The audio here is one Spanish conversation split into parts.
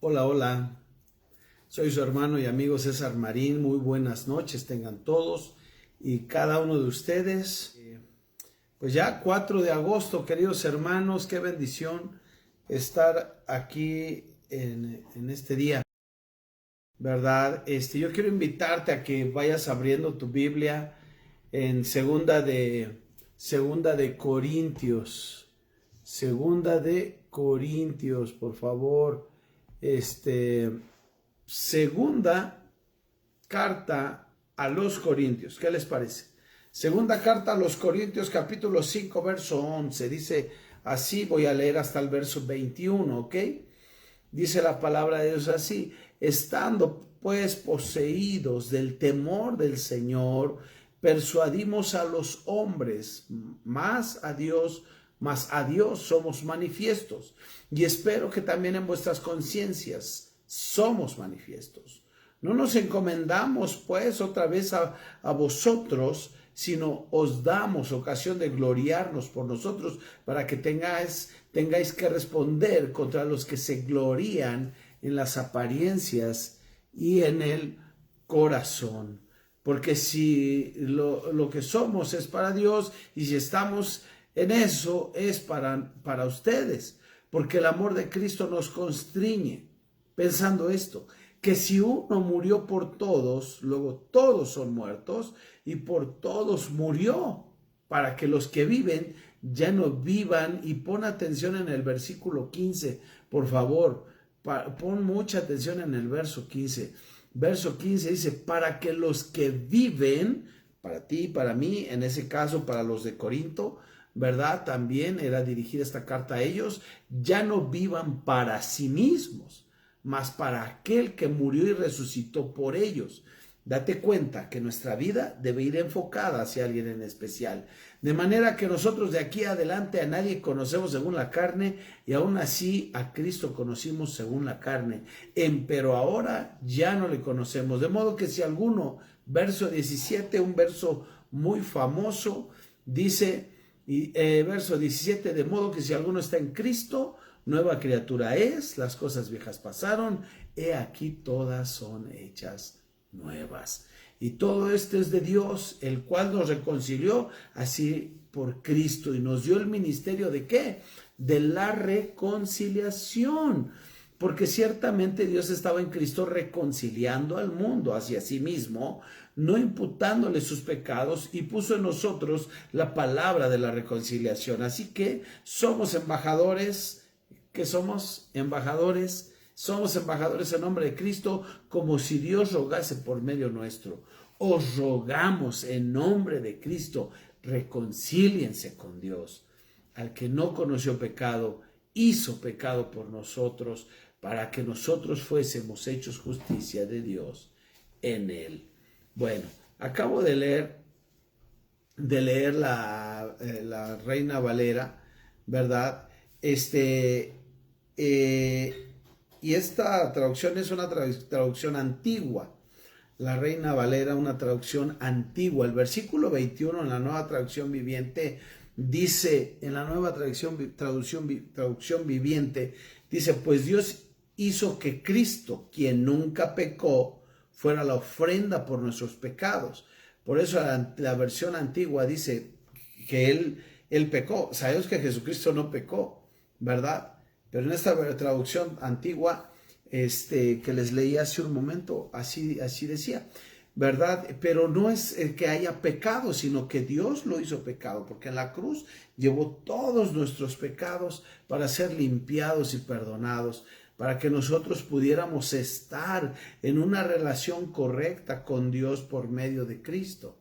Hola, hola. Soy su hermano y amigo César Marín. Muy buenas noches tengan todos y cada uno de ustedes. Pues ya 4 de agosto, queridos hermanos, qué bendición estar aquí en este día, ¿verdad? Yo quiero invitarte a que vayas abriendo tu Biblia en segunda de Corintios. Segunda de Corintios, por favor. Segunda carta a los Corintios. ¿Qué les parece? Segunda carta a los Corintios, capítulo 5, verso 11. Dice así, voy a leer hasta el verso 21, ¿ok? Dice la palabra de Dios así: estando pues poseídos del temor del Señor, persuadimos a los hombres, más a Dios somos manifiestos. Y espero que también en vuestras conciencias somos manifiestos. No nos encomendamos pues otra vez a vosotros, sino os damos ocasión de gloriarnos por nosotros, para que tengáis que responder contra los que se glorían en las apariencias y en el corazón. Porque si lo que somos es para Dios, y si estamos en eso es para ustedes, porque el amor de Cristo nos constriñe, pensando esto, que si uno murió por todos, luego todos son muertos, y por todos murió, para que los que viven ya no vivan. Y pon atención en el versículo 15, por favor, pon mucha atención en el verso 15. Verso 15 dice: para que los que viven, para ti, para mí, en ese caso para los de Corinto, ¿verdad? También era dirigida esta carta a ellos, ya no vivan para sí mismos, mas para aquel que murió y resucitó por ellos. Date cuenta que nuestra vida debe ir enfocada hacia alguien en especial. De manera que nosotros de aquí adelante a nadie conocemos según la carne, y aún así a Cristo conocimos según la carne. Pero ahora ya no le conocemos. De modo que si alguno, verso 17, un verso muy famoso, dice, verso 17, de modo que si alguno está en Cristo, nueva criatura es, las cosas viejas pasaron, he aquí todas son hechas nuevas. Y todo esto es de Dios, el cual nos reconcilió así por Cristo y nos dio el ministerio ¿de qué? De la reconciliación. Porque ciertamente Dios estaba en Cristo reconciliando al mundo hacia sí mismo, no imputándole sus pecados, y puso en nosotros la palabra de la reconciliación. Así que somos embajadores. ¿Qué somos? Embajadores. Somos embajadores en nombre de Cristo, como si Dios rogase por medio nuestro. Os rogamos en nombre de Cristo, reconcíliense con Dios. Al que no conoció pecado, hizo pecado por nosotros, para que nosotros fuésemos hechos justicia de Dios en él. Bueno, acabo de leer la Reina Valera, ¿verdad? Y esta traducción es una traducción antigua. La Reina Valera, una traducción antigua. El versículo 21 en la Nueva Traducción Viviente dice, en la Nueva Traducción Viviente, dice: pues Dios hizo que Cristo, quien nunca pecó, fuera la ofrenda por nuestros pecados. Por eso la versión antigua dice que él pecó. Sabemos que Jesucristo no pecó, ¿verdad? Pero en esta traducción antigua, que les leí hace un momento, así decía, ¿verdad? Pero no es que haya pecado, sino que Dios lo hizo pecado, porque en la cruz llevó todos nuestros pecados para ser limpiados y perdonados, para que nosotros pudiéramos estar en una relación correcta con Dios por medio de Cristo.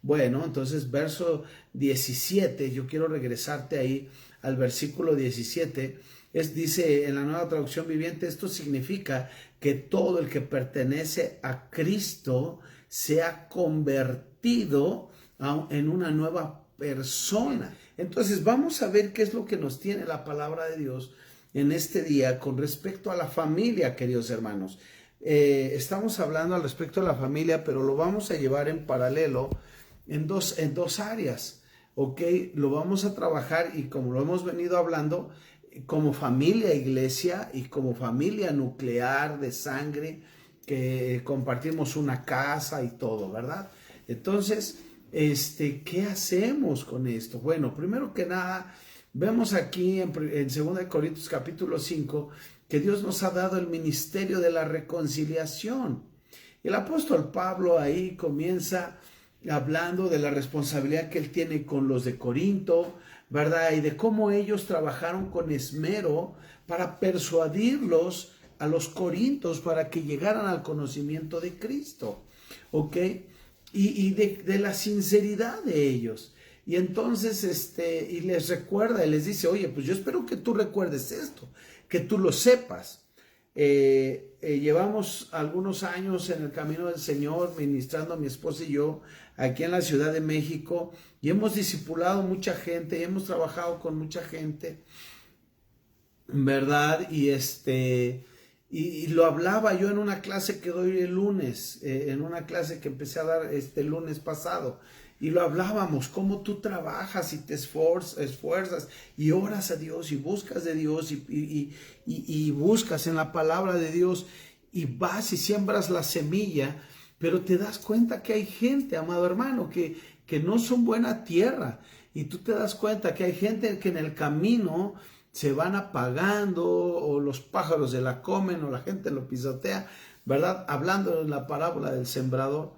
Bueno, entonces verso 17, yo quiero regresarte ahí al versículo 17, dice en la Nueva Traducción Viviente: esto significa que todo el que pertenece a Cristo se ha convertido en una nueva persona. Entonces vamos a ver qué es lo que nos tiene la palabra de Dios en este día con respecto a la familia, queridos hermanos. Estamos hablando al respecto de la familia, pero lo vamos a llevar en paralelo en dos áreas, ¿ok? Lo vamos a trabajar, y como lo hemos venido hablando, como familia iglesia y como familia nuclear de sangre, que compartimos una casa y todo, ¿verdad? Entonces, ¿qué hacemos con esto? Bueno, primero que nada, vemos aquí en 2 Corintios capítulo 5 que Dios nos ha dado el ministerio de la reconciliación. El apóstol Pablo ahí comienza hablando de la responsabilidad que él tiene con los de Corinto, ¿verdad? Y de cómo ellos trabajaron con esmero para persuadirlos a los corintios para que llegaran al conocimiento de Cristo, ¿ok? Y de la sinceridad de ellos. Y entonces, y les recuerda, y les dice, oye, pues yo espero que tú recuerdes esto, que tú lo sepas. Llevamos algunos años en el camino del Señor, ministrando a mi esposa y yo, aquí en la Ciudad de México, y hemos discipulado mucha gente, y hemos trabajado con mucha gente, ¿verdad? Y lo hablaba yo en una clase que doy el lunes, en una clase que empecé a dar este lunes pasado, y lo hablábamos, cómo tú trabajas y te esfuerzas y oras a Dios y buscas de Dios y buscas en la palabra de Dios y vas y siembras la semilla, pero te das cuenta que hay gente, amado hermano, que no son buena tierra, y tú te das cuenta que hay gente que en el camino se van apagando, o los pájaros se la comen, o la gente lo pisotea, ¿verdad? Hablando en la parábola del sembrador.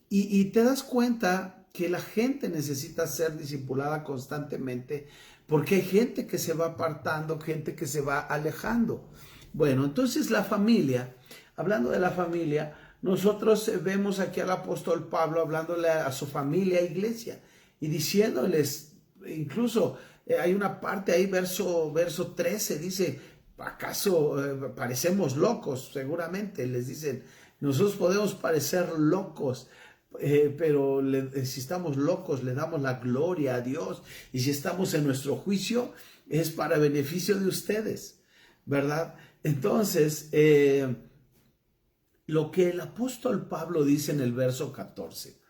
Y te das cuenta que la gente necesita ser discipulada constantemente, porque hay gente que se va apartando, gente que se va alejando. Bueno, entonces la familia, hablando de la familia, nosotros vemos aquí al apóstol Pablo hablándole a su familia, iglesia, y diciéndoles, incluso hay una parte ahí, verso 13, dice, ¿acaso parecemos locos? Seguramente les dicen, nosotros podemos parecer locos, pero si estamos locos le damos la gloria a Dios, y si estamos en nuestro juicio es para beneficio de ustedes, ¿verdad? Entonces, lo que el apóstol Pablo dice en el verso 14,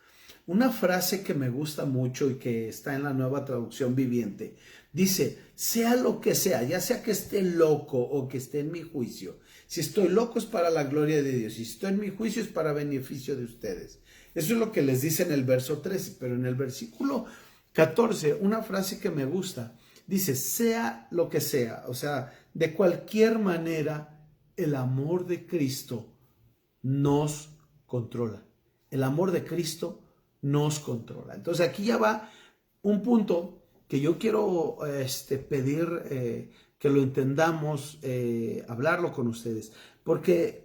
una frase que me gusta mucho y que está en la Nueva Traducción Viviente, dice, sea lo que sea, ya sea que esté loco o que esté en mi juicio, si estoy loco es para la gloria de Dios, si estoy en mi juicio es para beneficio de ustedes. Eso es lo que les dice en el verso 13, pero en el versículo 14, una frase que me gusta, dice, sea lo que sea, o sea, de cualquier manera, el amor de Cristo nos controla. El amor de Cristo nos controla. Entonces aquí ya va un punto que yo quiero pedir que lo entendamos, hablarlo con ustedes, porque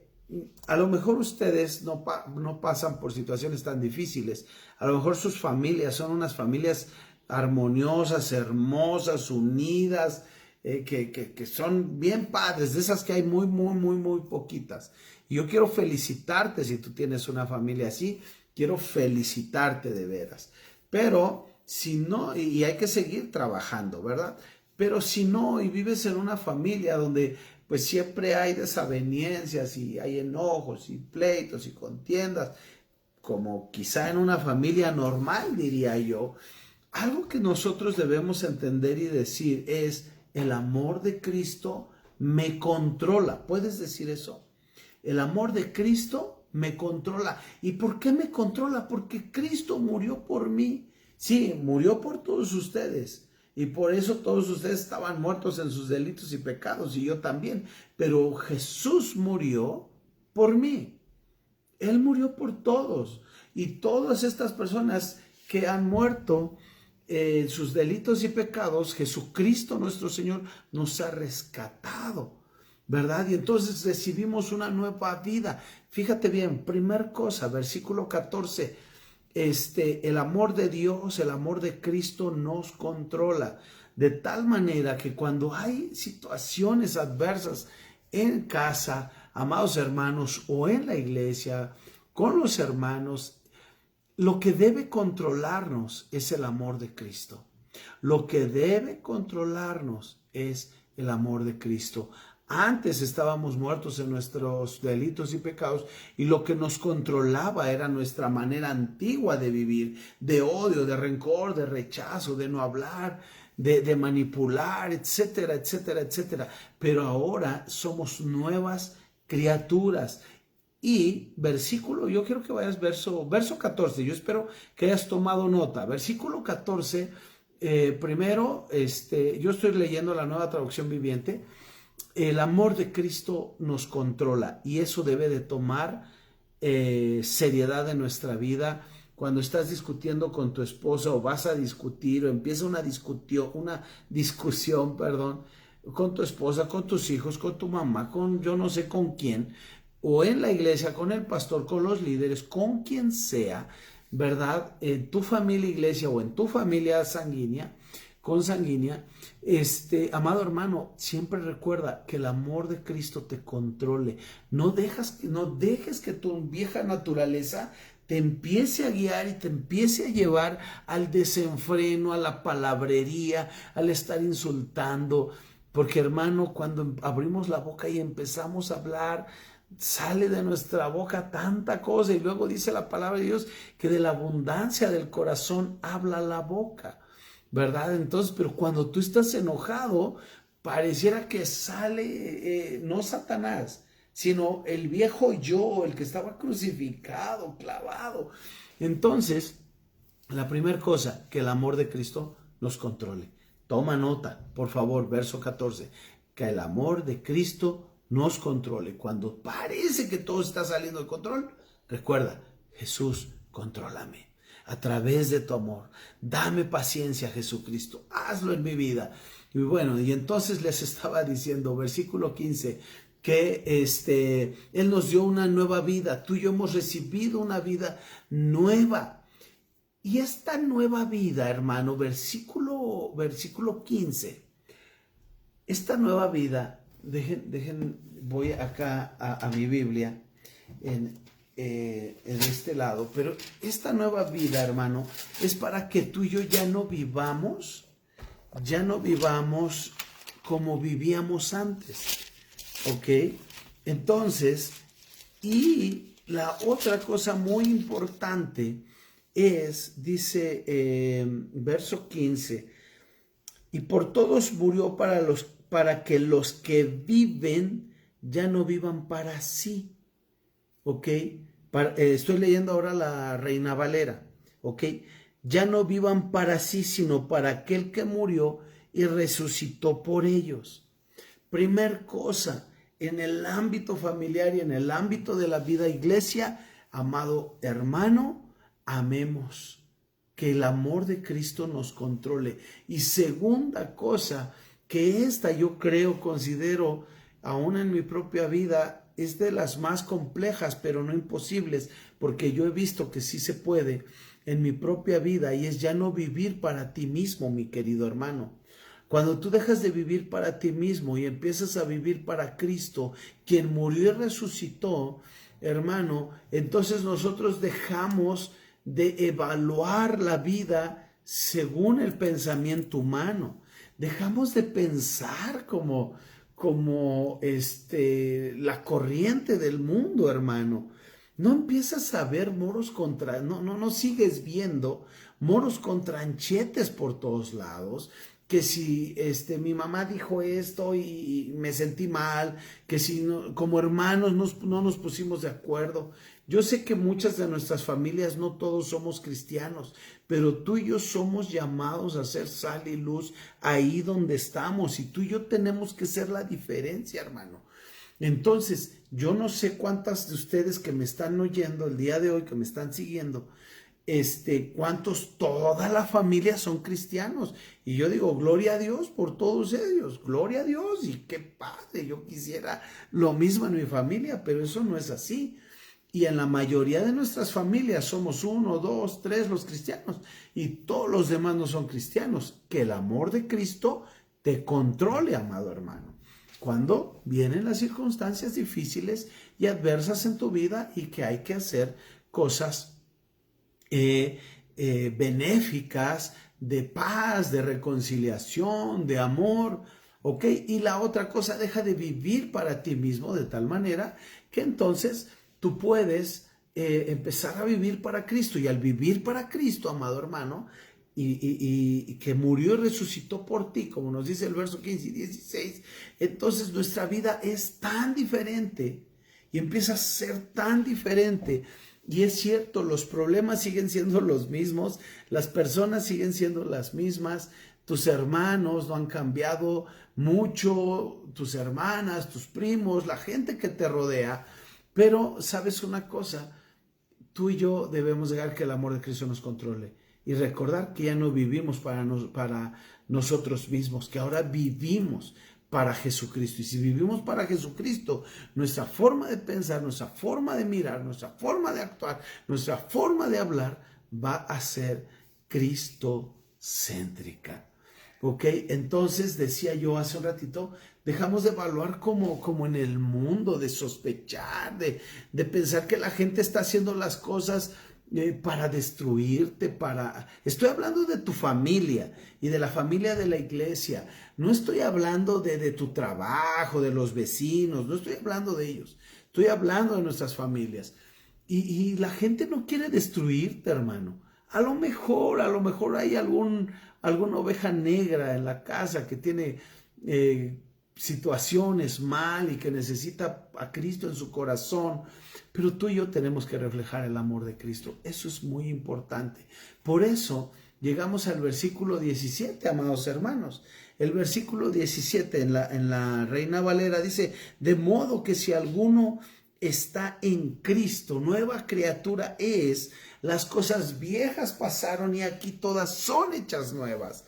a lo mejor ustedes no pasan por situaciones tan difíciles. A lo mejor sus familias son unas familias armoniosas, hermosas, unidas, que son bien padres, de esas que hay muy, muy, muy, muy poquitas. Y yo quiero felicitarte si tú tienes una familia así, quiero felicitarte de veras. Pero si no, y hay que seguir trabajando, ¿verdad? Pero si no, y vives en una familia donde pues siempre hay desavenencias y hay enojos y pleitos y contiendas, como quizá en una familia normal, diría yo, algo que nosotros debemos entender y decir es, el amor de Cristo me controla. ¿Puedes decir eso? El amor de Cristo me controla. ¿Y por qué me controla? Porque Cristo murió por mí. Sí, murió por todos ustedes. Y por eso todos ustedes estaban muertos en sus delitos y pecados, y yo también. Pero Jesús murió por mí. Él murió por todos. Y todas estas personas que han muerto en sus delitos y pecados, Jesucristo nuestro Señor nos ha rescatado, ¿verdad? Y entonces recibimos una nueva vida. Fíjate bien, primer cosa, versículo 14. El amor de Dios, el amor de Cristo nos controla, de tal manera que cuando hay situaciones adversas en casa, amados hermanos, o en la iglesia, con los hermanos, lo que debe controlarnos es el amor de Cristo. Lo que debe controlarnos es el amor de Cristo. Antes estábamos muertos en nuestros delitos y pecados, y lo que nos controlaba era nuestra manera antigua de vivir, de odio, de rencor, de rechazo, de no hablar, de manipular, etcétera, etcétera, etcétera. Pero ahora somos nuevas criaturas. Y versículo, yo quiero que vayas verso 14, yo espero que hayas tomado nota. Versículo 14, primero, yo estoy leyendo la Nueva Traducción Viviente. El amor de Cristo nos controla y eso debe de tomar seriedad en nuestra vida. Cuando estás discutiendo con tu esposa o vas a discutir o empieza una discusión, con tu esposa, con tus hijos, con tu mamá, con yo no sé con quién, o en la iglesia, con el pastor, con los líderes, con quien sea, ¿verdad? En tu familia iglesia o en tu familia consanguínea, amado hermano, siempre recuerda que el amor de Cristo te controle. No dejes que tu vieja naturaleza te empiece a guiar y te empiece a llevar al desenfreno, a la palabrería, al estar insultando. Porque hermano, cuando abrimos la boca y empezamos a hablar, sale de nuestra boca tanta cosa y luego dice la palabra de Dios que de la abundancia del corazón habla la boca, ¿verdad? Entonces, pero cuando tú estás enojado, pareciera que sale no Satanás, sino el viejo yo, el que estaba crucificado, clavado. Entonces, la primera cosa, que el amor de Cristo nos controle. Toma nota, por favor, verso 14, que el amor de Cristo nos controle. Cuando parece que todo está saliendo de control, recuerda, Jesús, contrólame a través de tu amor. Dame paciencia, Jesucristo. Hazlo en mi vida. Y bueno, y entonces les estaba diciendo, versículo 15, que Él nos dio una nueva vida. Tú y yo hemos recibido una vida nueva. Y esta nueva vida, hermano, versículo 15, esta nueva vida, voy acá a mi Biblia, en este lado, pero esta nueva vida, hermano, es para que tú y yo ya no vivamos como vivíamos antes, ¿ok? Entonces, y la otra cosa muy importante dice verso 15, y por todos murió para que los que viven ya no vivan para sí, ¿ok? Estoy leyendo ahora la Reina Valera, ¿ok? Ya no vivan para sí, sino para aquel que murió y resucitó por ellos. Primer cosa, en el ámbito familiar y en el ámbito de la vida iglesia, amado hermano, amemos, que el amor de Cristo nos controle. Y segunda cosa, que yo considero, aún en mi propia vida, es de las más complejas, pero no imposibles, porque yo he visto que sí se puede en mi propia vida, y es ya no vivir para ti mismo, mi querido hermano. Cuando tú dejas de vivir para ti mismo y empiezas a vivir para Cristo, quien murió y resucitó, hermano, entonces nosotros dejamos de evaluar la vida según el pensamiento humano. Dejamos de pensar como la corriente del mundo, hermano. No empiezas a ver no sigues viendo moros con tranchetes por todos lados, que si mi mamá dijo esto y me sentí mal, que si como hermanos no nos pusimos de acuerdo. Yo sé que muchas de nuestras familias, no todos somos cristianos, pero tú y yo somos llamados a ser sal y luz ahí donde estamos, y tú y yo tenemos que ser la diferencia, hermano. Entonces, yo no sé cuántas de ustedes que me están oyendo el día de hoy, que me están siguiendo, cuántos, toda la familia son cristianos. Y yo digo, gloria a Dios por todos ellos, gloria a Dios, y qué padre, yo quisiera lo mismo en mi familia, pero eso no es así. Y en la mayoría de nuestras familias somos 1, 2, 3 los cristianos, y todos los demás no son cristianos. Que el amor de Cristo te controle, amado hermano, cuando vienen las circunstancias difíciles y adversas en tu vida, y que hay que hacer cosas benéficas, de paz, de reconciliación, de amor, ¿ok? Y la otra cosa, deja de vivir para ti mismo, de tal manera que entonces tú puedes empezar a vivir para Cristo. Y al vivir para Cristo, amado hermano, y que murió y resucitó por ti, como nos dice el verso 15 y 16, entonces nuestra vida es tan diferente y empieza a ser tan diferente. Y es cierto, los problemas siguen siendo los mismos, las personas siguen siendo las mismas, tus hermanos no han cambiado mucho, tus hermanas, tus primos, la gente que te rodea, pero sabes una cosa, tú y yo debemos dejar que el amor de Cristo nos controle y recordar que ya no vivimos para nosotros mismos, que ahora vivimos para Jesucristo. Y si vivimos para Jesucristo, nuestra forma de pensar, nuestra forma de mirar, nuestra forma de actuar, nuestra forma de hablar va a ser cristocéntrica. ¿Ok? Entonces, decía yo hace un ratito, dejamos de evaluar como en el mundo, de sospechar, de pensar que la gente está haciendo las cosas para destruirte, Estoy hablando de tu familia y de la familia de la iglesia. No estoy hablando de tu trabajo, de los vecinos, no estoy hablando de ellos. Estoy hablando de nuestras familias. Y la gente no quiere destruirte, hermano. A lo mejor hay alguna oveja negra en la casa que tiene situaciones mal y que necesita a Cristo en su corazón, pero tú y yo tenemos que reflejar el amor de Cristo. Eso es muy importante. Por eso llegamos al versículo 17, amados hermanos. El versículo 17 en la Reina Valera dice: de modo que si alguno está en Cristo, nueva criatura es, las cosas viejas pasaron y aquí todas son hechas nuevas.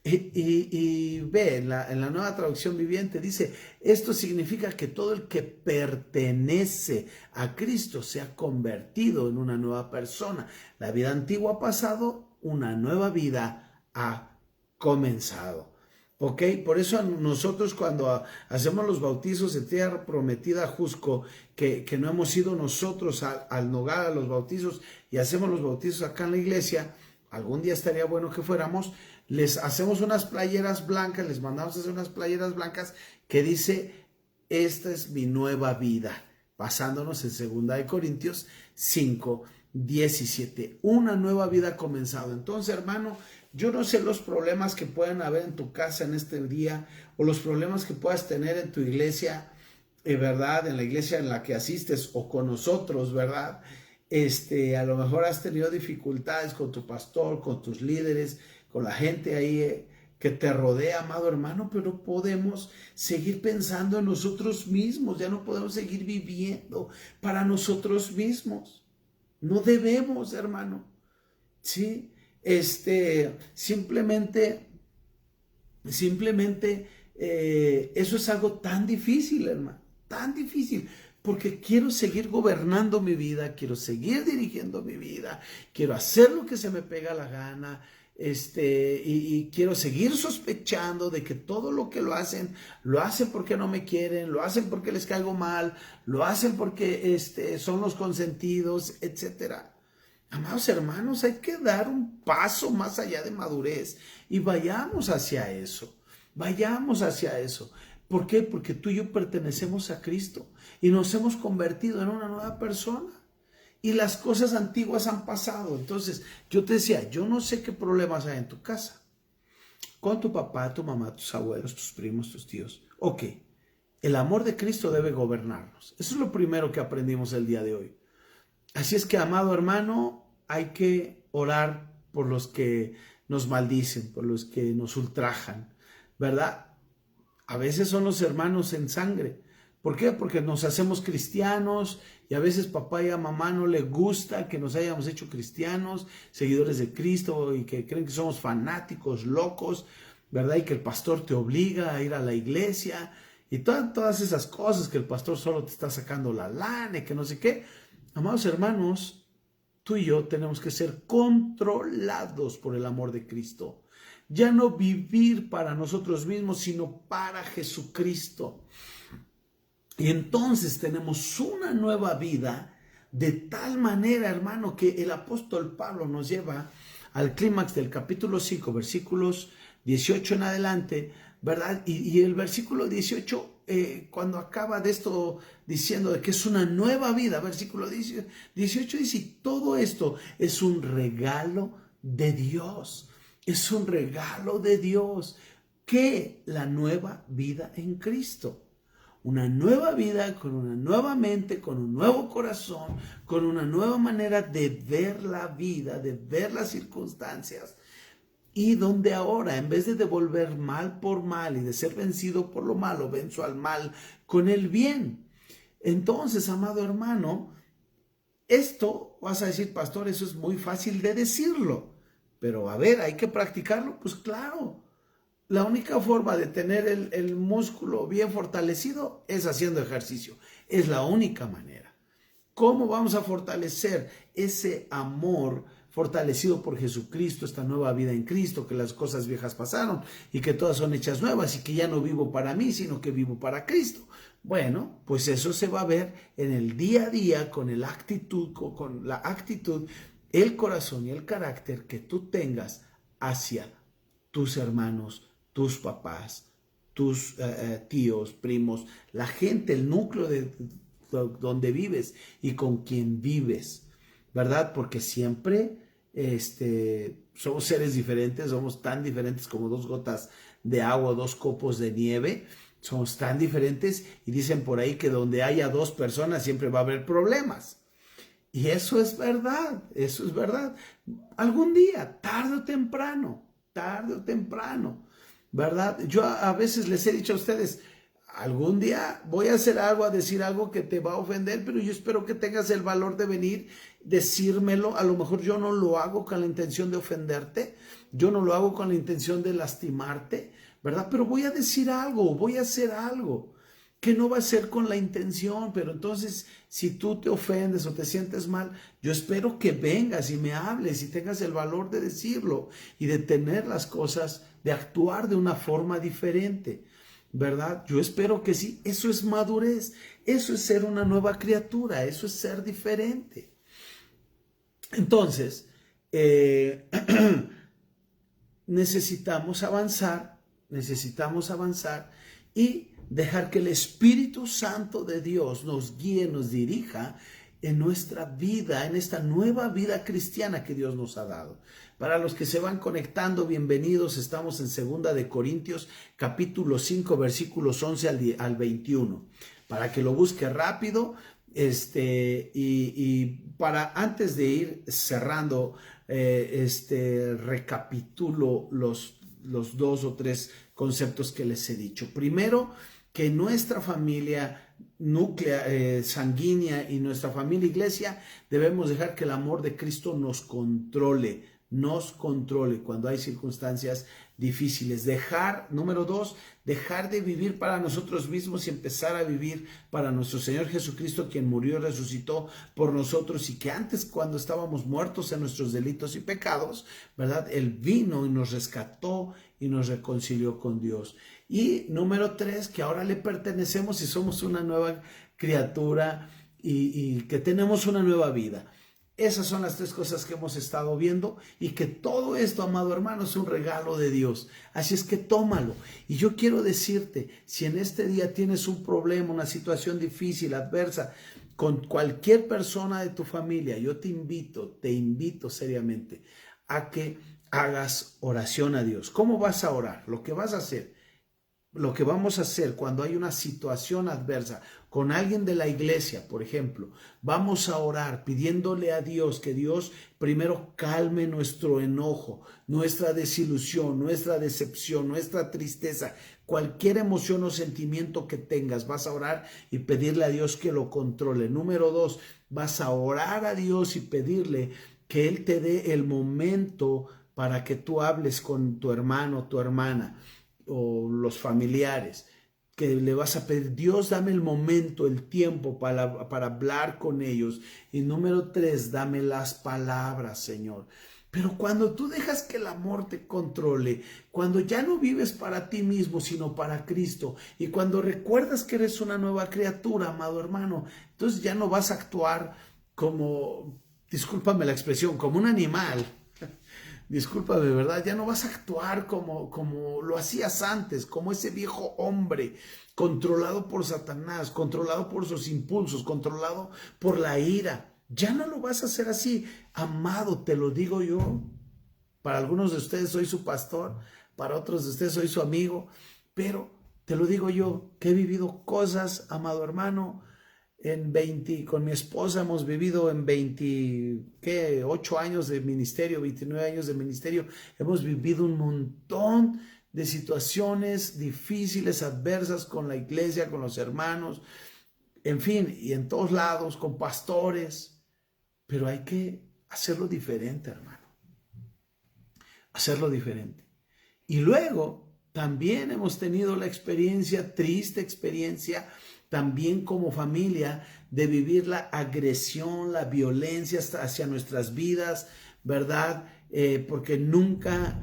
Y ve, en la Nueva Traducción Viviente dice, esto significa que todo el que pertenece a Cristo se ha convertido en una nueva persona. La vida antigua ha pasado, una nueva vida ha comenzado. ¿Ok? Por eso nosotros cuando hacemos los bautizos en tierra prometida Jusco, que no hemos ido nosotros al Nogal a los bautizos y hacemos los bautizos acá en la iglesia, algún día estaría bueno que fuéramos, les hacemos unas playeras blancas, les mandamos a hacer unas playeras blancas que dice, esta es mi nueva vida, basándonos en 2 Corintios 5, 17, una nueva vida ha comenzado. Entonces, hermano, yo no sé los problemas que pueden haber en tu casa en este día o los problemas que puedas tener en tu iglesia, ¿verdad? En la iglesia en la que asistes o con nosotros, ¿verdad? A lo mejor has tenido dificultades con tu pastor, con tus líderes, con la gente ahí que te rodea, amado hermano, pero no podemos seguir pensando en nosotros mismos, ya no podemos seguir viviendo para nosotros mismos. No debemos, hermano, ¿sí? Simplemente, eso es algo tan difícil, hermano, tan difícil, porque quiero seguir gobernando mi vida, quiero seguir dirigiendo mi vida, quiero hacer lo que se me pega la gana, y quiero seguir sospechando de que todo lo que lo hacen porque no me quieren, lo hacen porque les caigo mal, lo hacen porque son los consentidos, etcétera. Amados hermanos, hay que dar un paso más allá de madurez y vayamos hacia eso. Vayamos hacia eso. ¿Por qué? Porque tú y yo pertenecemos a Cristo y nos hemos convertido en una nueva persona. Y las cosas antiguas han pasado. Entonces, yo te decía, yo no sé qué problemas hay en tu casa. Con tu papá, tu mamá, tus abuelos, tus primos, tus tíos. Ok, el amor de Cristo debe gobernarnos. Eso es lo primero que aprendimos el día de hoy. Así es que, amado hermano, hay que orar por los que nos maldicen, por los que nos ultrajan, ¿verdad? A veces son los hermanos en sangre. ¿Por qué? Porque nos hacemos cristianos y a veces papá y a mamá no les gusta que nos hayamos hecho cristianos, seguidores de Cristo y que creen que somos fanáticos, locos, ¿verdad? Y que el pastor te obliga a ir a la iglesia y todas esas cosas, que el pastor solo te está sacando la lana y que no sé qué. Amados hermanos, tú y yo tenemos que ser controlados por el amor de Cristo. Ya no vivir para nosotros mismos, sino para Jesucristo. Y entonces tenemos una nueva vida de tal manera, hermano, que el apóstol Pablo nos lleva al clímax del capítulo 5, versículos 18 en adelante, ¿verdad? Y el versículo 18, cuando acaba de esto diciendo de que es una nueva vida, versículo 18 dice, y todo esto es un regalo de Dios. Es un regalo de Dios. ¿Qué? La nueva vida en Cristo. Una nueva vida con una nueva mente, con un nuevo corazón, con una nueva manera de ver la vida, de ver las circunstancias. Y donde ahora, en vez de devolver mal por mal y de ser vencido por lo malo, venzo al mal con el bien. Entonces, amado hermano, esto vas a decir, pastor, eso es muy fácil de decirlo. Pero a ver, ¿hay que practicarlo? Pues claro. La única forma de tener el músculo bien fortalecido es haciendo ejercicio. Es la única manera. ¿Cómo vamos a fortalecer ese amor fortalecido por Jesucristo, esta nueva vida en Cristo, que las cosas viejas pasaron y que todas son hechas nuevas y que ya no vivo para mí, sino que vivo para Cristo? Bueno, pues eso se va a ver en el día a día con la actitud, el corazón y el carácter que tú tengas hacia tus hermanos, tus papás, tus tíos, primos, la gente, el núcleo de donde vives y con quien vives, ¿verdad? Porque siempre somos seres diferentes, somos tan diferentes como 2 gotas de agua, 2 copos de nieve, somos tan diferentes y dicen por ahí que donde haya 2 personas siempre va a haber problemas. Y eso es verdad, eso es verdad. Algún día, tarde o temprano, ¿verdad? Yo a veces les he dicho a ustedes, algún día voy a hacer algo, a decir algo que te va a ofender, pero yo espero que tengas el valor de venir, decírmelo. A lo mejor yo no lo hago con la intención de ofenderte, yo no lo hago con la intención de lastimarte, ¿verdad? Pero voy a decir algo, voy a hacer algo que no va a ser con la intención. Pero entonces, si tú te ofendes o te sientes mal, yo espero que vengas y me hables y tengas el valor de decirlo y de tener las cosas, de actuar de una forma diferente, ¿verdad? Yo espero que sí. Eso es madurez, eso es ser una nueva criatura, eso es ser diferente. Entonces, necesitamos avanzar y dejar que el Espíritu Santo de Dios nos guíe, nos dirija en nuestra vida, en esta nueva vida cristiana que Dios nos ha dado. Para los que se van conectando, bienvenidos. Estamos en 2 de Corintios, capítulo 5, versículos 11 al 21. Para que lo busque rápido, y para antes de ir cerrando, recapitulo los 2 o 3 conceptos que les he dicho. Primero, que nuestra familia sanguínea y nuestra familia iglesia debemos dejar que el amor de Cristo nos controle cuando hay circunstancias difíciles. Número 2, dejar de vivir para nosotros mismos y empezar a vivir para nuestro Señor Jesucristo, quien murió y resucitó por nosotros, y que antes, cuando estábamos muertos en nuestros delitos y pecados, ¿verdad? Él vino y nos rescató y nos reconcilió con Dios. Y número 3, que ahora le pertenecemos y somos una nueva criatura y que tenemos una nueva vida. Esas son las 3 cosas que hemos estado viendo, y que todo esto, amado hermano, es un regalo de Dios. Así es que tómalo. Y yo quiero decirte, si en este día tienes un problema, una situación difícil, adversa, con cualquier persona de tu familia, yo te invito seriamente a que hagas oración a Dios. ¿Cómo vas a orar? Lo que vamos a hacer cuando hay una situación adversa con alguien de la iglesia, por ejemplo, vamos a orar pidiéndole a Dios que Dios primero calme nuestro enojo, nuestra desilusión, nuestra decepción, nuestra tristeza, cualquier emoción o sentimiento que tengas. Vas a orar y pedirle a Dios que lo controle. Número 2, vas a orar a Dios y pedirle que Él te dé el momento para que tú hables con tu hermano, tu hermana o los familiares, que le vas a pedir: Dios, dame el momento, el tiempo para hablar con ellos. Y número 3, dame las palabras, Señor. Pero cuando tú dejas que el amor te controle, cuando ya no vives para ti mismo, sino para Cristo, y cuando recuerdas que eres una nueva criatura, amado hermano, entonces ya no vas a actuar como, discúlpame la expresión, como un animal. Discúlpame, ¿verdad? Ya no vas a actuar como lo hacías antes, como ese viejo hombre controlado por Satanás, controlado por sus impulsos, controlado por la ira. Ya no lo vas a hacer así. Amado, te lo digo yo, Para algunos de ustedes soy su pastor, para otros de ustedes soy su amigo, pero te lo digo yo, que he vivido cosas, amado hermano, con mi esposa hemos vivido en 28 años de ministerio, 29 años de ministerio, hemos vivido un montón de situaciones difíciles, adversas con la iglesia, con los hermanos, en fin, y en todos lados, con pastores, pero hay que hacerlo diferente, hermano, hacerlo diferente. Y luego también hemos tenido la experiencia, triste experiencia, también como familia, de vivir la agresión, la violencia hacia nuestras vidas, ¿verdad? Porque nunca,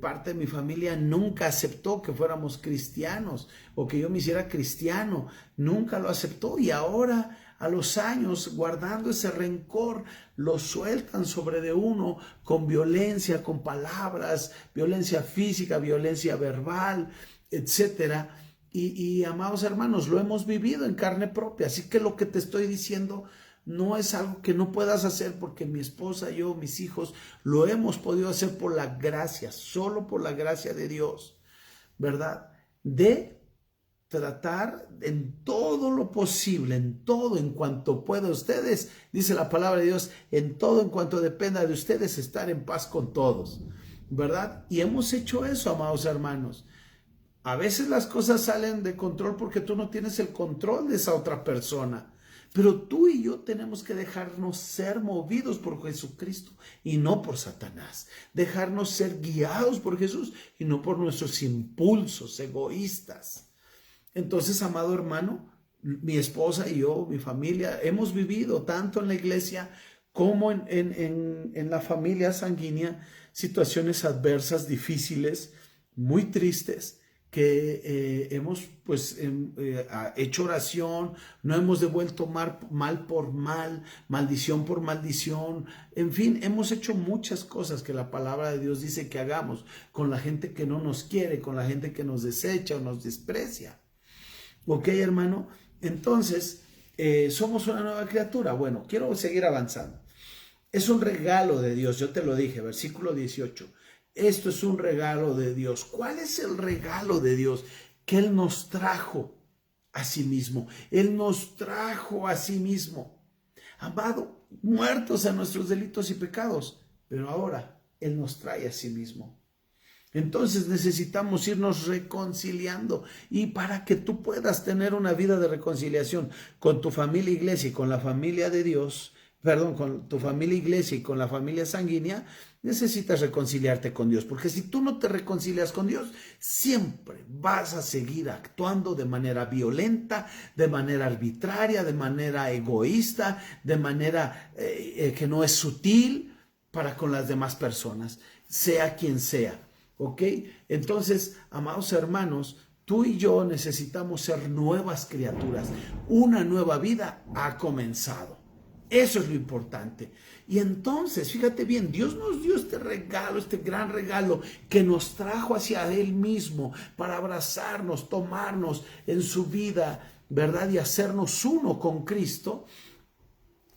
parte de mi familia nunca aceptó que fuéramos cristianos o que yo me hiciera cristiano, nunca lo aceptó, y ahora a los años, guardando ese rencor, lo sueltan sobre de uno con violencia, con palabras, violencia física, violencia verbal, etcétera. Y amados hermanos, lo hemos vivido en carne propia, así que lo que te estoy diciendo no es algo que no puedas hacer, porque mi esposa, yo, mis hijos, lo hemos podido hacer por la gracia, solo por la gracia de Dios, ¿verdad? De tratar en todo lo posible, en todo en cuanto pueda ustedes, dice la palabra de Dios, en todo en cuanto dependa de ustedes, estar en paz con todos, ¿verdad? Y hemos hecho eso, amados hermanos. A veces las cosas salen de control porque tú no tienes el control de esa otra persona. Pero tú y yo tenemos que dejarnos ser movidos por Jesucristo y no por Satanás. Dejarnos ser guiados por Jesús y no por nuestros impulsos egoístas. Entonces, amado hermano, mi esposa y yo, mi familia, hemos vivido tanto en la iglesia como en la familia sanguínea situaciones adversas, difíciles, muy tristes, que hemos hecho oración, no hemos devuelto mal por mal, maldición por maldición, en fin, hemos hecho muchas cosas que la palabra de Dios dice que hagamos con la gente que no nos quiere, con la gente que nos desecha o nos desprecia. ¿Ok, hermano? Entonces, somos una nueva criatura. Bueno, quiero seguir avanzando. Es un regalo de Dios, yo te lo dije, versículo 18. Esto es un regalo de Dios. ¿Cuál es el regalo de Dios? Que Él nos trajo a sí mismo. Él nos trajo a sí mismo. Amado, muertos a nuestros delitos y pecados. Pero ahora Él nos trae a sí mismo. Entonces necesitamos irnos reconciliando. Y para que tú puedas tener una vida de reconciliación con tu familia iglesia y con la familia de Dios, con tu familia iglesia y con la familia sanguínea, necesitas reconciliarte con Dios, porque si tú no te reconcilias con Dios, siempre vas a seguir actuando de manera violenta, de manera arbitraria, de manera egoísta, de manera que no es sutil para con las demás personas, sea quien sea, ¿ok? Entonces, amados hermanos, tú y yo necesitamos ser nuevas criaturas. Una nueva vida ha comenzado. Eso es lo importante. Y entonces, fíjate bien, Dios nos dio este regalo, este gran regalo que nos trajo hacia Él mismo para abrazarnos, tomarnos en su vida, ¿verdad? Y hacernos uno con Cristo.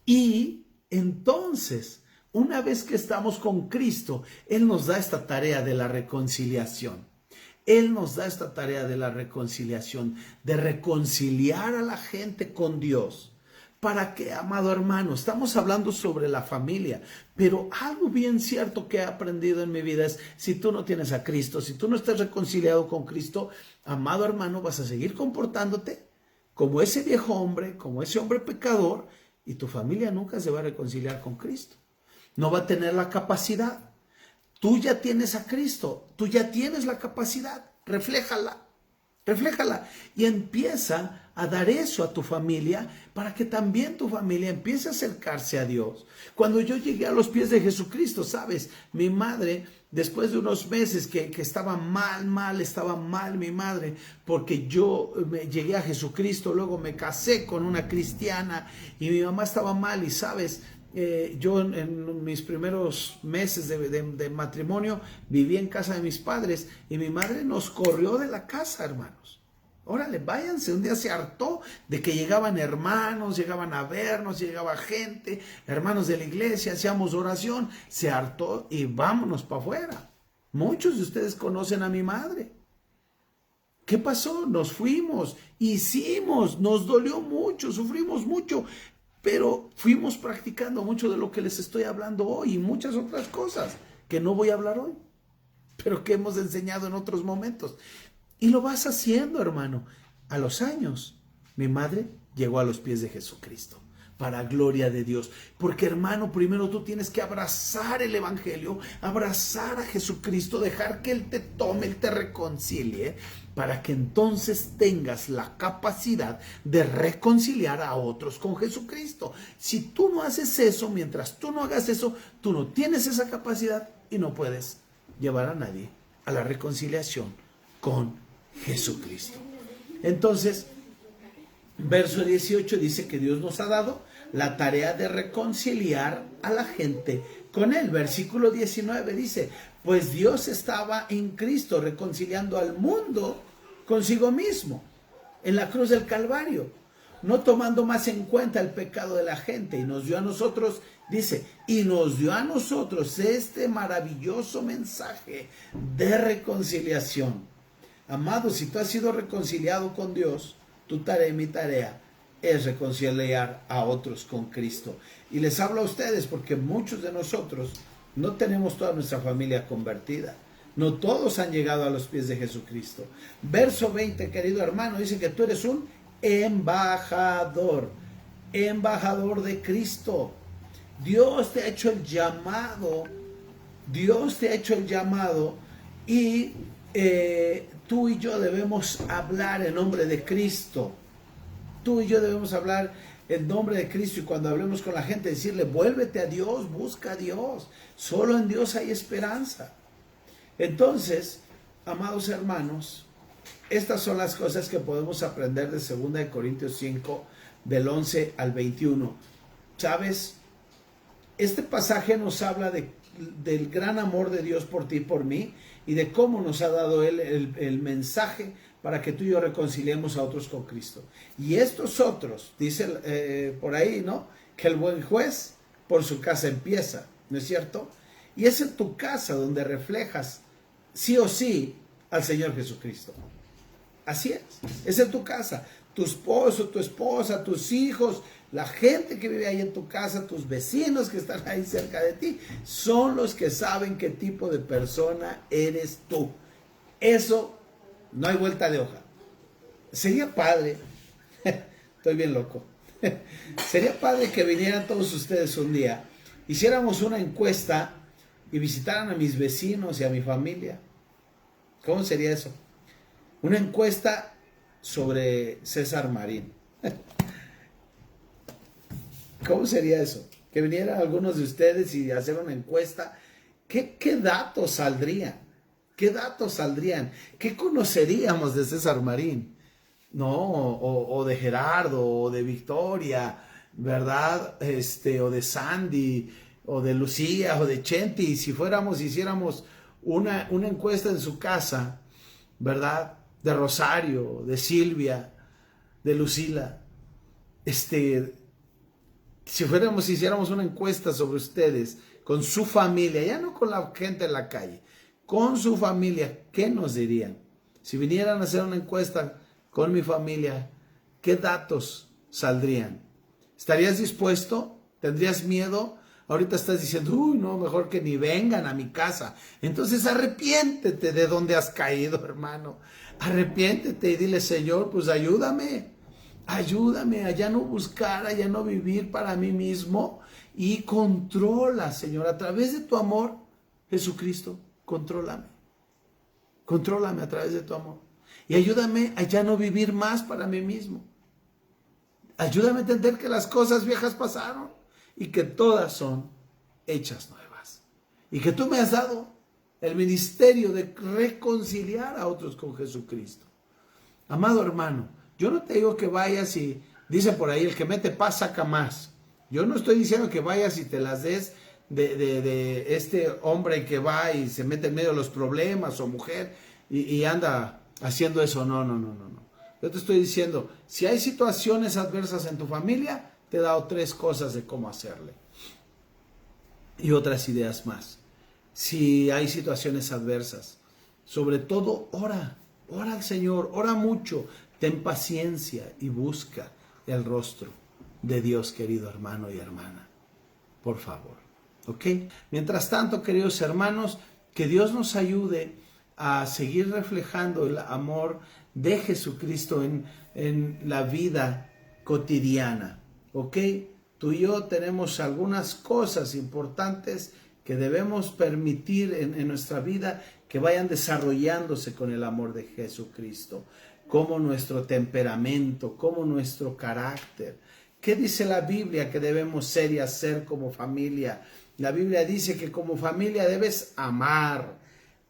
Y entonces, una vez que estamos con Cristo, Él nos da esta tarea de la reconciliación. Él nos da esta tarea de la reconciliación, de reconciliar a la gente con Dios. ¿Para qué, amado hermano? Estamos hablando sobre la familia, pero algo bien cierto que he aprendido en mi vida es, si tú no tienes a Cristo, si tú no estás reconciliado con Cristo, amado hermano, vas a seguir comportándote como ese viejo hombre, como ese hombre pecador, y tu familia nunca se va a reconciliar con Cristo. No va a tener la capacidad. Tú ya tienes a Cristo, tú ya tienes la capacidad, refléjala y empieza a dar eso a tu familia para que también tu familia empiece a acercarse a Dios. Cuando yo llegué a los pies de Jesucristo, ¿sabes? Mi madre, después de unos meses que estaba estaba mal mi madre, porque yo llegué a Jesucristo, luego me casé con una cristiana y mi mamá estaba mal y, ¿sabes? Yo en mis primeros meses de matrimonio viví en casa de mis padres y mi madre nos corrió de la casa, hermanos. Órale, váyanse. Un día se hartó de que llegaban hermanos, llegaban a vernos, llegaba gente, hermanos de la iglesia, hacíamos oración. Se hartó y vámonos para afuera. Muchos de ustedes conocen a mi madre. ¿Qué pasó? Nos fuimos, hicimos, nos dolió mucho, sufrimos mucho, pero fuimos practicando mucho de lo que les estoy hablando hoy y muchas otras cosas que no voy a hablar hoy, pero que hemos enseñado en otros momentos. Y lo vas haciendo, hermano. A los años, mi madre llegó a los pies de Jesucristo, para gloria de Dios. Porque, hermano, primero tú tienes que abrazar el evangelio, abrazar a Jesucristo, dejar que Él te tome, Él te reconcilie, para que entonces tengas la capacidad de reconciliar a otros con Jesucristo. Si tú no haces eso, mientras tú no hagas eso, tú no tienes esa capacidad y no puedes llevar a nadie a la reconciliación con Jesucristo. Entonces, verso 18 dice que Dios nos ha dado la tarea de reconciliar a la gente con Él. Versículo 19 dice, pues Dios estaba en Cristo reconciliando al mundo consigo mismo en la cruz del Calvario, no tomando más en cuenta el pecado de la gente, y nos dio a nosotros, dice, y nos dio a nosotros este maravilloso mensaje de reconciliación. Amado, si tú has sido reconciliado con Dios, tu tarea y mi tarea es reconciliar a otros con Cristo. Y les hablo a ustedes porque muchos de nosotros no tenemos toda nuestra familia convertida. No todos han llegado a los pies de Jesucristo. Verso 20, querido hermano, dice que tú eres un embajador, embajador de Cristo. Dios te ha hecho el llamado, Dios te ha hecho el llamado y tú y yo debemos hablar en nombre de Cristo. Tú y yo debemos hablar en nombre de Cristo, y cuando hablemos con la gente decirle, vuélvete a Dios, busca a Dios. Solo en Dios hay esperanza. Entonces, amados hermanos, estas son las cosas que podemos aprender de 2 Corintios 5, del 11 al 21. ¿Sabes? Este pasaje nos habla del gran amor de Dios por ti y por mí, y de cómo nos ha dado Él el mensaje para que tú y yo reconciliemos a otros con Cristo. Y estos otros, dice por ahí, ¿no? Que el buen juez por su casa empieza, ¿no es cierto? Y es en tu casa donde reflejas, sí o sí, al Señor Jesucristo. Así es en tu casa. Tu esposo, tu esposa, tus hijos, la gente que vive ahí en tu casa, tus vecinos que están ahí cerca de ti, son los que saben qué tipo de persona eres tú. Eso no hay vuelta de hoja. Sería padre, estoy bien loco, sería padre que vinieran todos ustedes un día, hiciéramos una encuesta y visitaran a mis vecinos y a mi familia. ¿Cómo sería eso? Una encuesta sobre César Marín. ¿Cómo sería eso? Que vinieran algunos de ustedes y hacer una encuesta. ¿Qué datos saldrían? ¿Qué datos saldrían? ¿Qué conoceríamos de César Marín? No, o de Gerardo, o de Victoria, ¿verdad? O de Sandy, o de Lucía, o de Chenti. Si hiciéramos una encuesta en su casa, ¿verdad? De Rosario, de Silvia, de Lucila. Si hiciéramos una encuesta sobre ustedes, con su familia, ya no con la gente en la calle, con su familia, ¿qué nos dirían? Si vinieran a hacer una encuesta con mi familia, ¿qué datos saldrían? ¿Estarías dispuesto? ¿Tendrías miedo? Ahorita estás diciendo, uy, no, mejor que ni vengan a mi casa. Entonces arrepiéntete de donde has caído, hermano. Arrepiéntete y dile, Señor, pues ayúdame a ya no buscar, a ya no vivir para mí mismo, y controla, Señor, a través de tu amor, Jesucristo, contrólame a través de tu amor, y ayúdame a ya no vivir más para mí mismo. Ayúdame a entender que las cosas viejas pasaron y que todas son hechas nuevas, y que tú me has dado el ministerio de reconciliar a otros con Jesucristo. Amado hermano, yo no te digo que vayas y, dice por ahí, el que mete paz saca más. Yo no estoy diciendo que vayas y te las des de este hombre que va y se mete en medio de los problemas, o mujer y anda haciendo eso. No. Yo te estoy diciendo, si hay situaciones adversas en tu familia, te he dado 3 cosas de cómo hacerle. Y otras ideas más. Si hay situaciones adversas, sobre todo ora al Señor, ora mucho, ten paciencia y busca el rostro de Dios, querido hermano y hermana. Por favor, ¿ok? Mientras tanto, queridos hermanos, que Dios nos ayude a seguir reflejando el amor de Jesucristo en la vida cotidiana, ¿ok? Tú y yo tenemos algunas cosas importantes que debemos permitir en nuestra vida que vayan desarrollándose con el amor de Jesucristo, como nuestro temperamento, como nuestro carácter. ¿Qué dice la Biblia que debemos ser y hacer como familia? La Biblia dice que como familia debes amar,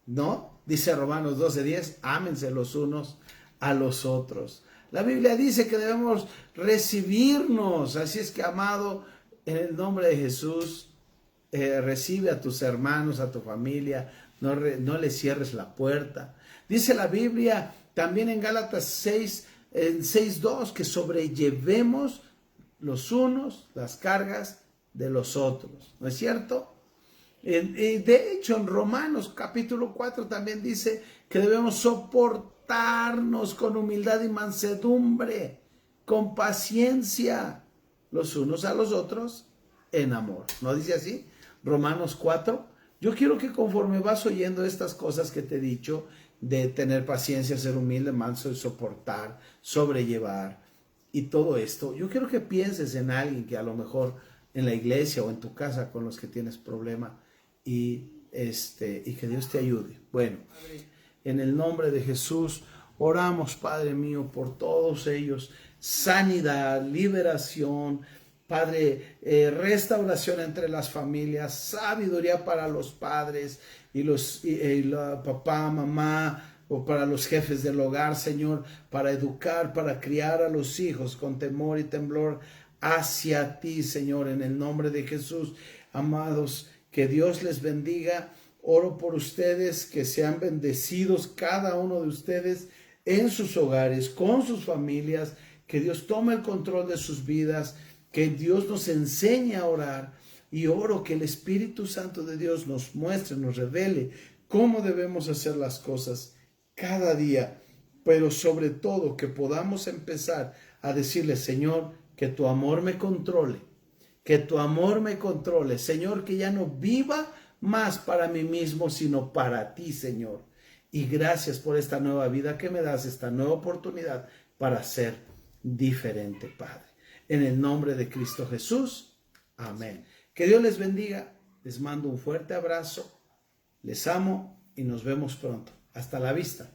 ¿no? Dice Romanos 12:10, ámense los unos a los otros. La Biblia dice que debemos recibirnos, así es que, amado, en el nombre de Jesús, recibe a tus hermanos, a tu familia, no le cierres la puerta. Dice la Biblia también en Gálatas 6:2 que sobrellevemos los unos las cargas de los otros, ¿no es cierto? De hecho, en Romanos capítulo 4 también dice que debemos soportarnos con humildad y mansedumbre, con paciencia, los unos a los otros en amor. ¿No dice así? Romanos 4. Yo quiero que conforme vas oyendo estas cosas que te he dicho, de tener paciencia, ser humilde, manso, y soportar, sobrellevar y todo esto, yo quiero que pienses en alguien que a lo mejor en la iglesia o en tu casa con los que tienes problema y que Dios te ayude. Bueno, en el nombre de Jesús oramos, Padre mío, por todos ellos, sanidad, liberación, Padre, restauración entre las familias, sabiduría para los padres y la papá, mamá, o para los jefes del hogar, Señor, para educar, para criar a los hijos con temor y temblor hacia ti, Señor, en el nombre de Jesús. Amados, que Dios les bendiga. Oro por ustedes, que sean bendecidos cada uno de ustedes en sus hogares, con sus familias, que Dios tome el control de sus vidas, que Dios nos enseñe a orar, y oro que el Espíritu Santo de Dios nos muestre, nos revele cómo debemos hacer las cosas cada día, pero sobre todo que podamos empezar a decirle: Señor, que tu amor me controle, que tu amor me controle, Señor, que ya no viva más para mí mismo, sino para ti, Señor. Y gracias por esta nueva vida que me das, esta nueva oportunidad para ser diferente, Padre. En el nombre de Cristo Jesús, amén. Que Dios les bendiga, les mando un fuerte abrazo, les amo y nos vemos pronto. Hasta la vista.